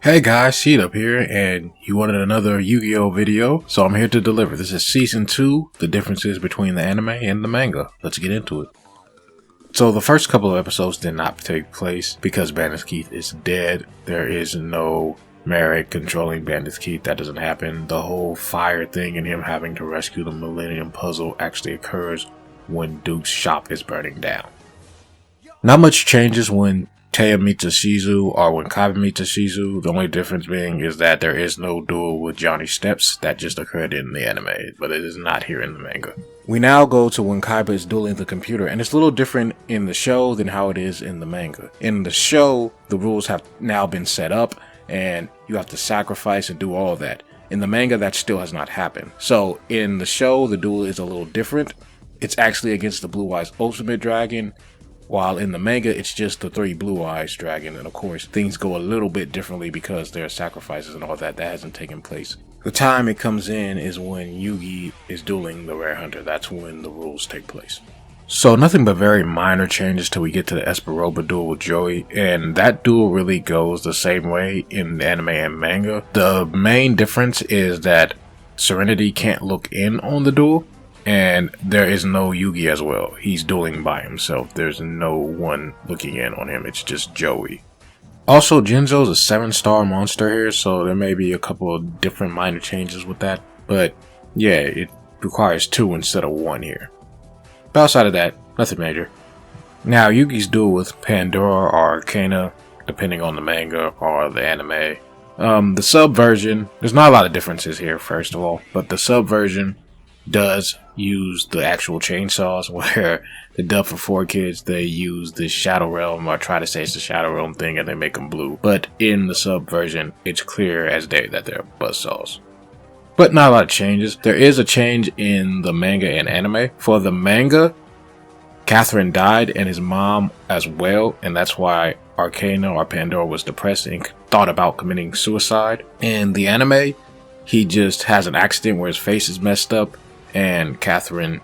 Hey guys, Sheet up here, and you wanted another Yu-Gi-Oh video, so I'm here to deliver. This is Season 2, the differences between the anime and the manga. Let's get into it. So the first couple of episodes did not take place because Bandit Keith is dead. There is no numeric controlling Bandit Keith. That doesn't happen. The whole fire thing and him having to rescue the Millennium Puzzle actually occurs when Duke's shop is burning down. Not much changes when Taya meets a Shizu or when Kaiba meets a Shizu. The only difference being is that there is no duel with Johnny Steps. That just occurred in the anime, but it is not here in the manga. We now go to when Kaiba is dueling the computer, and it's a little different in the show than how it is in the manga. In the show, the rules have now been set up, and you have to sacrifice and do all that. In the manga, that still has not happened. So in the show, the duel is a little different. It's actually against the Blue Eyes Ultimate Dragon, while in the manga, it's just the 3 Blue Eyes Dragon, and of course, things go a little bit differently because there are sacrifices and all that. That hasn't taken place. The time it comes in is when Yugi is dueling the Rare Hunter. That's when the rules take place. So nothing but very minor changes till we get to the Esperoba duel with Joey, and that duel really goes the same way in the anime and manga. The main difference is that Serenity can't look in on the duel, and there is no Yugi as well. He's dueling by himself. There's no one looking in on him. It's just Joey. Also, Jinzo's a 7-star monster here, so there may be a couple of different minor changes with that. But yeah, it requires 2 instead of 1 here. But outside of that, nothing major. Now, Yugi's duel with Pandora Arcana, depending on the manga or the anime. The sub version, there's not a lot of differences here, first of all, but the sub version does use the actual chainsaws, where the dub for 4Kids, they use the Shadow Realm, or try to say it's the Shadow Realm thing, and they make them blue. But in the sub version, it's clear as day that they're buzzsaws. But not a lot of changes. There is a change in the manga and anime. For the manga, Catherine died and his mom as well, and that's why Arcana or Pandora was depressed and thought about committing suicide. In the anime, he just has an accident where his face is messed up, and Catherine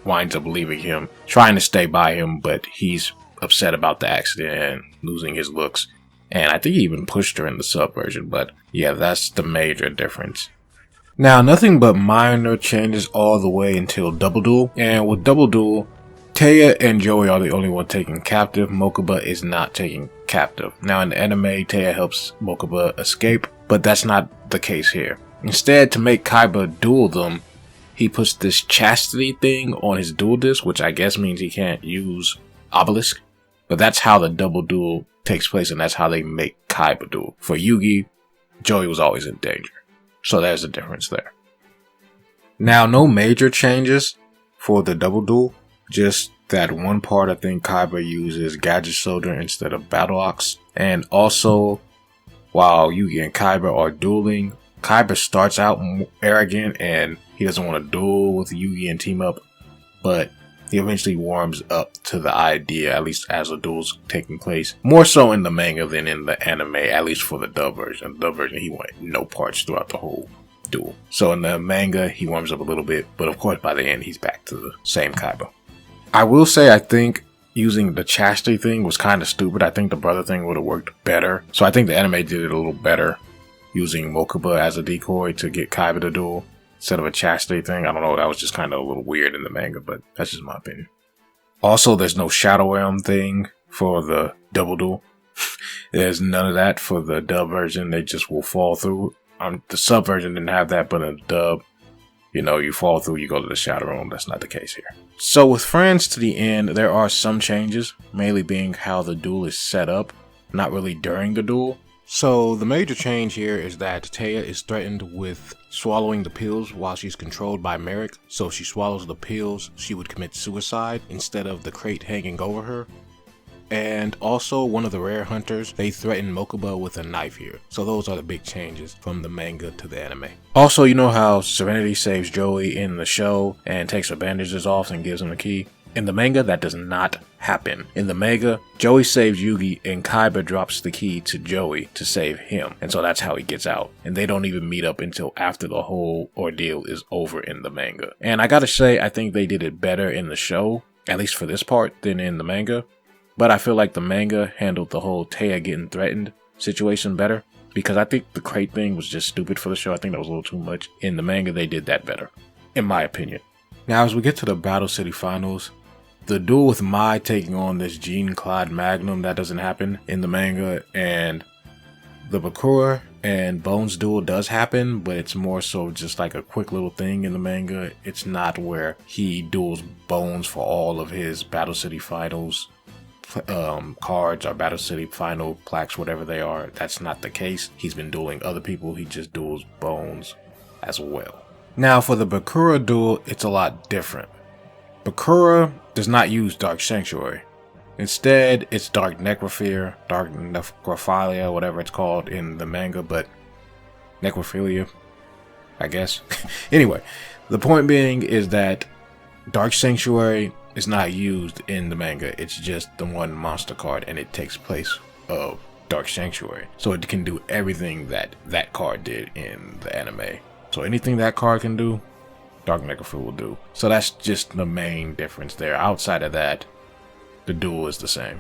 winds up leaving him, trying to stay by him, but he's upset about the accident and losing his looks. And I think he even pushed her in the sub version, but yeah, that's the major difference. Now, nothing but minor changes all the way until Double Duel. And with Double Duel, Taya and Joey are the only one taken captive. Mokuba is not taken captive. Now, in the anime, Taya helps Mokuba escape, but that's not the case here. Instead, to make Kaiba duel them, he puts this chastity thing on his duel disc, which I guess means he can't use Obelisk. But that's how the double duel takes place, and that's how they make Kaiba duel. For Yugi, Joey was always in danger. So there's a difference there. Now, no major changes for the double duel. Just that one part I think Kaiba uses Gadget Soldier instead of Battle Ox. And also, while Yugi and Kaiba are dueling, Kaiba starts out arrogant and he doesn't want to duel with Yugi and team up, but he eventually warms up to the idea, at least as the duel's taking place. More so in the manga than in the anime, at least for the dub version. The dub version, he wanted no parts throughout the whole duel. So in the manga, he warms up a little bit, but of course by the end, he's back to the same Kaiba. I will say I think using the chastity thing was kind of stupid. I think the brother thing would have worked better. So I think the anime did it a little better, using Mokuba as a decoy to get Kaiba to duel instead of a chastity thing. I don't know, that was just kind of a little weird in the manga, but that's just my opinion. Also, there's no Shadow Realm thing for the double duel. There's none of that for the dub version. They just will fall through. The sub version didn't have that, but in the dub, you fall through, you go to the Shadow Realm. That's not the case here. So with Friends to the end, there are some changes, mainly being how the duel is set up, not really during the duel. So the major change here is that Taya is threatened with swallowing the pills while she's controlled by Merrick. So if she swallows the pills, she would commit suicide instead of the crate hanging over her. And also, one of the Rare Hunters, they threaten Mokuba with a knife here. So those are the big changes from the manga to the anime. Also, you know how Serenity saves Joey in the show and takes her bandages off and gives him the key? In the manga, that does not happen. In the manga, Joey saves Yugi and Kaiba drops the key to Joey to save him. And so that's how he gets out. And they don't even meet up until after the whole ordeal is over in the manga. And I gotta say, I think they did it better in the show, at least for this part, than in the manga. But I feel like the manga handled the whole Taya getting threatened situation better. because I think the crate thing was just stupid for the show. I think that was a little too much. In the manga, they did that better, in my opinion. Now, as we get to the Battle City finals, the duel with Mai taking on this Jean-Claude Magnum, that doesn't happen in the manga, and the Bakugou and Bones duel does happen, but it's more so just like a quick little thing in the manga. It's not where he duels Bones for all of his Battle City finals cards or Battle City final plaques, whatever they are. That's not the case. He's been dueling other people. He just duels Bones as well. Now for the Bakugou duel, it's a lot different. Bakugou does not use Dark Sanctuary. Instead, it's Dark Necrophilia, Dark Necrophilia, whatever it's called in the manga, but Necrophilia, I guess. Anyway, the point being is that Dark Sanctuary is not used in the manga. It's just the one monster card, and it takes place of Dark Sanctuary. So it can do everything that that card did in the anime. So anything that card can do, Dark Necrophilia will do. So that's just the main difference there. Outside of that, the duel is the same.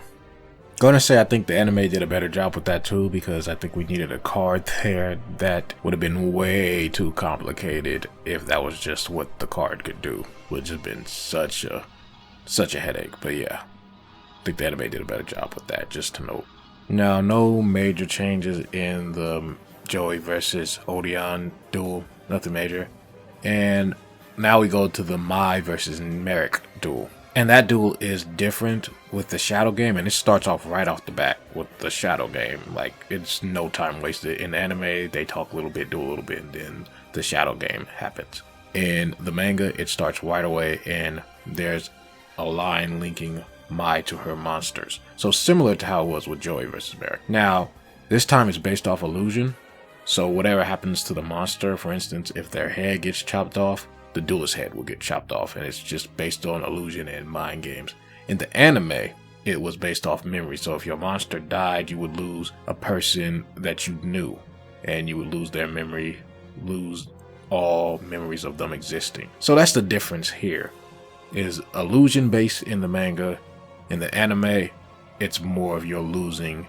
Gonna say I think the anime did a better job with that too, because I think we needed a card there that would have been way too complicated if that was just what the card could do. Would have been such a headache. But yeah, I think the anime did a better job with that, just to note. Now, no major changes in the Joey versus Odeon duel, nothing major. And now we go to the Mai versus Merrick duel. And that duel is different with the Shadow game, and it starts off right off the bat with the Shadow game. Like, it's no time wasted. In the anime, they talk a little bit, do a little bit, and then the Shadow game happens. In the manga, it starts right away, and there's a line linking Mai to her monsters. So similar to how it was with Joey versus Merrick. Now, this time it's based off illusion. So whatever happens to the monster, for instance, if their head gets chopped off, the duelist's head will get chopped off, and it's just based on illusion and mind games. In the anime, it was based off memory. So if your monster died, you would lose a person that you knew, and you would lose their memory, lose all memories of them existing. So that's the difference here. It is illusion based in the manga. In the anime, it's more of you're losing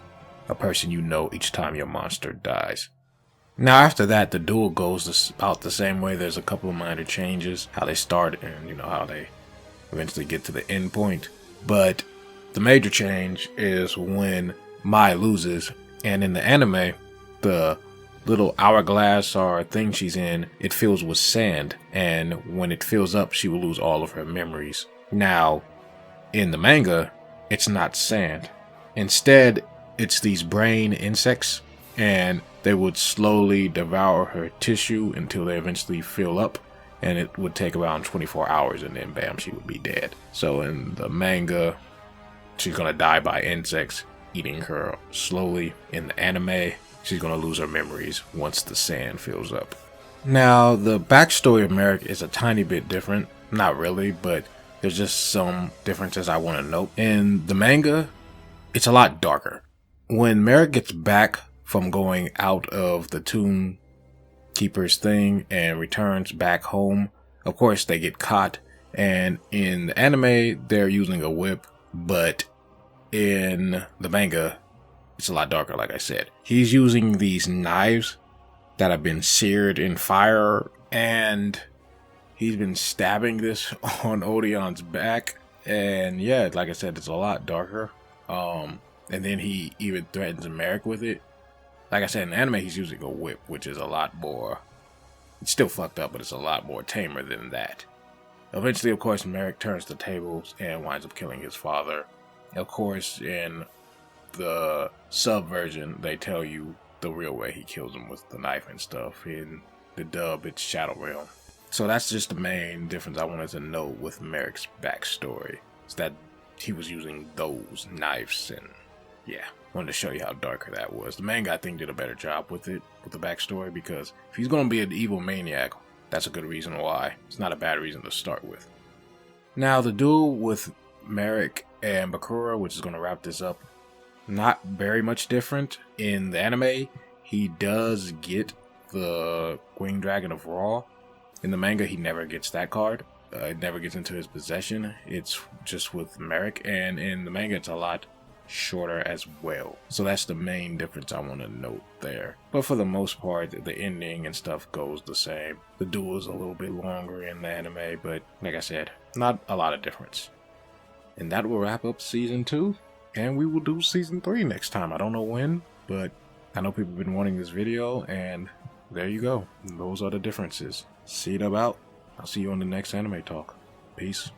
a person you know each time your monster dies. Now after that, the duel goes about the same way. There's a couple of minor changes, how they start and how they eventually get to the end point. But the major change is when Mai loses, and in the anime, the little hourglass or thing she's in, it fills with sand, and when it fills up, she will lose all of her memories. Now, in the manga, it's not sand. Instead, it's these brain insects, and they would slowly devour her tissue until they eventually fill up, and it would take around 24 hours, and then bam, she would be dead. So in the manga, she's gonna die by insects eating her slowly. In the anime, she's gonna lose her memories once the sand fills up. Now, the backstory of Merrick is a tiny bit different. Not really, but there's just some differences I want to note. In the manga, it's a lot darker. When Merrick gets back from going out of the Tomb Keeper's thing and returns back home, of course they get caught, and in the anime they're using a whip, but in the manga it's a lot darker. Like I said, he's using these knives that have been seared in fire, and he's been stabbing this on Odeon's back, and yeah, like I said, it's a lot darker. And then he even threatens Merrick with it. Like I said, in the anime, he's using a whip, which is a lot more... It's still fucked up, but it's a lot more tamer than that. Eventually, of course, Merrick turns the tables and winds up killing his father. Of course, in the sub version, they tell you the real way he kills him with the knife and stuff. In the dub, it's Shadow Realm. So that's just the main difference I wanted to note with Merrick's backstory. Is that he was using those knives, and yeah, wanted to show you how darker that was. The manga, I think, did a better job with it, with the backstory, because if he's going to be an evil maniac, that's a good reason why. It's not a bad reason to start with. Now, the duel with Merrick and Bakugou, which is going to wrap this up, not very much different. In the anime, he does get the Winged Dragon of Ra. In the manga, he never gets that card. It never gets into his possession. It's just with Merrick, and in the manga, it's a lot shorter as well. So that's the main difference I want to note there. But for the most part, the ending and stuff goes the same. The duel is a little bit longer in the anime, but like I said, not a lot of difference. And that will wrap up season 2, and we will do season 3 next time. I don't know when, but I know people have been wanting this video, and there you go. Those are the differences. See it about. I'll see you on the next anime talk. Peace.